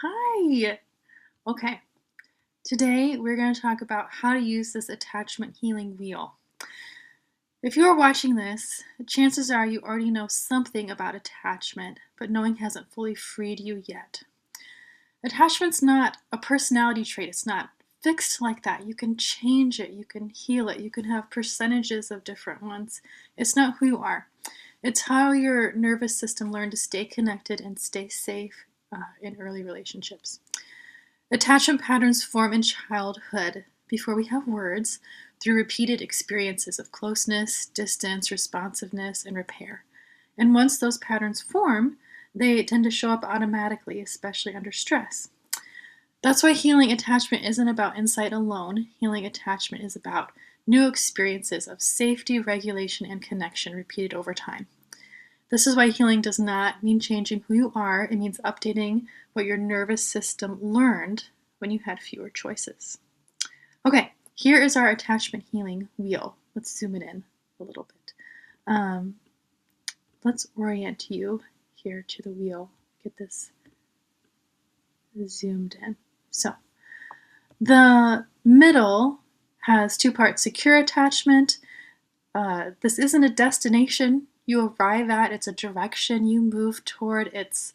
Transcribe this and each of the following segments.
Hi. Okay, today we're going to talk about how to use this attachment healing wheel. If you're watching this, chances are you already know something about attachment, but knowing hasn't fully freed you yet. Attachment's not a personality trait. It's not fixed like that. You can change it, you can heal it, you can have percentages of different ones. It's not who you are. It's how your nervous system learned to stay connected and stay safe in early relationships. Attachment patterns form in childhood, before we have words, through repeated experiences of closeness, distance, responsiveness, and repair. And once those patterns form, they tend to show up automatically, especially under stress. That's why healing attachment isn't about insight alone. Healing attachment is about new experiences of safety, regulation, and connection repeated over time. This is why healing does not mean changing who you are. It means updating what your nervous system learned when you had fewer choices. Okay, here is our attachment healing wheel. Let's zoom it in a little bit. Let's orient you here to the wheel. Get this zoomed in. So, the middle has two parts: secure attachment. This isn't a destination you arrive at, it's a direction you move toward. It's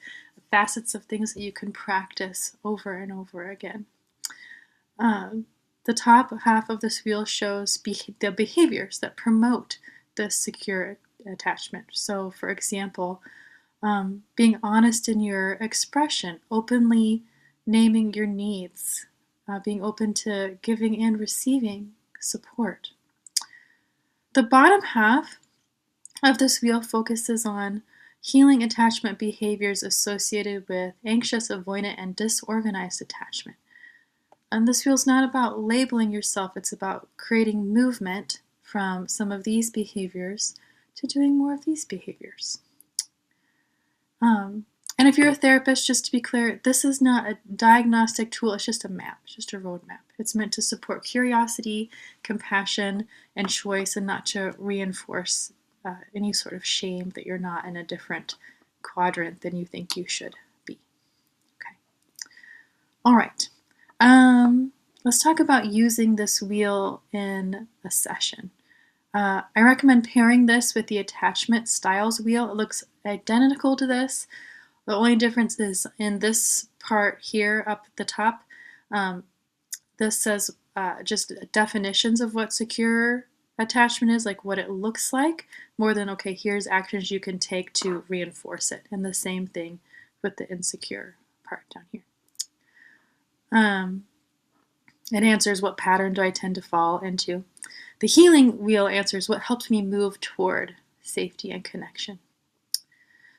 facets of things that you can practice over and over again. The top half of this wheel shows the behaviors that promote this secure attachment. So, for example, being honest in your expression, openly naming your needs, being open to giving and receiving support. The bottom half of this wheel focuses on healing attachment behaviors associated with anxious, avoidant, and disorganized attachment. And this wheel is not about labeling yourself, it's about creating movement from some of these behaviors to doing more of these behaviors. And if you're a therapist, just to be clear, this is not a diagnostic tool, it's just a map, it's just a roadmap. It's meant to support curiosity, compassion, and choice, and not to reinforce any sort of shame that you're not in a different quadrant than you think you should be. Okay. All right. Let's talk about using this wheel in a session. I recommend pairing this with the attachment styles wheel. It looks identical to this. The only difference is in this part here up at the top, this says just definitions of what secure attachment is, like what it looks like, more than, okay, here's actions you can take to reinforce it. And the same thing with the insecure part down here. It answers what pattern do I tend to fall into. The healing wheel answers what helps me move toward safety and connection.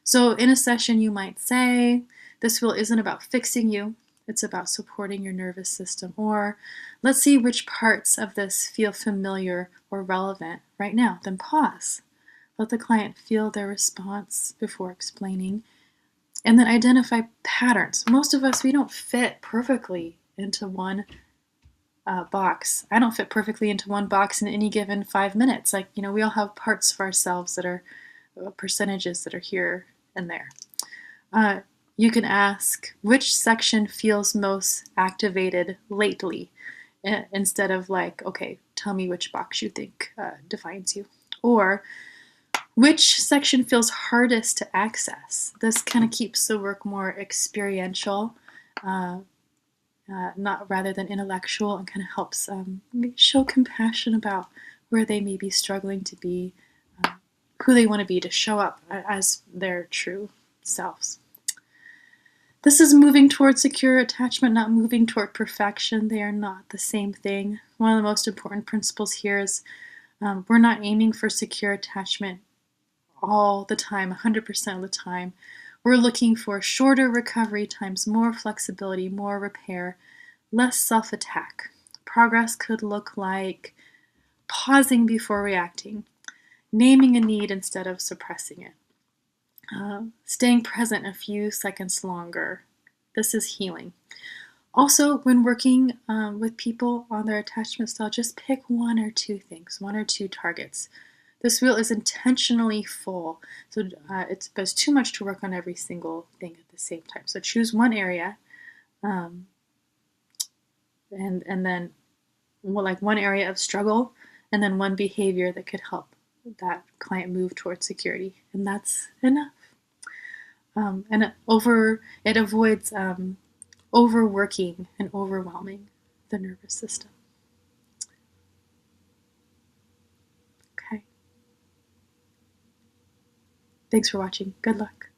So in a session, you might say, this wheel isn't about fixing you, it's about supporting your nervous system. Or let's see which parts of this feel familiar or relevant right now. Then pause. Let the client feel their response before explaining. And then identify patterns. Most of us, we don't fit perfectly into one box. I don't fit perfectly into one box in any given 5 minutes. Like, we all have parts of ourselves that are percentages that are here and there. You can ask which section feels most activated lately, instead of like, okay, tell me which box you think defines you. Or which section feels hardest to access. This kind of keeps the work more experiential, not rather than intellectual, and kind of helps show compassion about where they may be struggling to be, who they want to be, to show up as their true selves. This is moving toward secure attachment, not moving toward perfection. They are not the same thing. One of the most important principles here is we're not aiming for secure attachment all the time, 100% of the time. We're looking for shorter recovery times, more flexibility, more repair, less self-attack. Progress could look like pausing before reacting, naming a need instead of suppressing it, staying present a few seconds longer. This is healing. Also, when working with people on their attachment style, just pick one or two things, one or two targets. This wheel is intentionally full, so it's too much to work on every single thing at the same time. So choose one area, um, and then like one area of struggle, and then one behavior that could help that client move towards security, and that's enough. And it avoids overworking and overwhelming the nervous system. Okay. Thanks for watching. Good luck.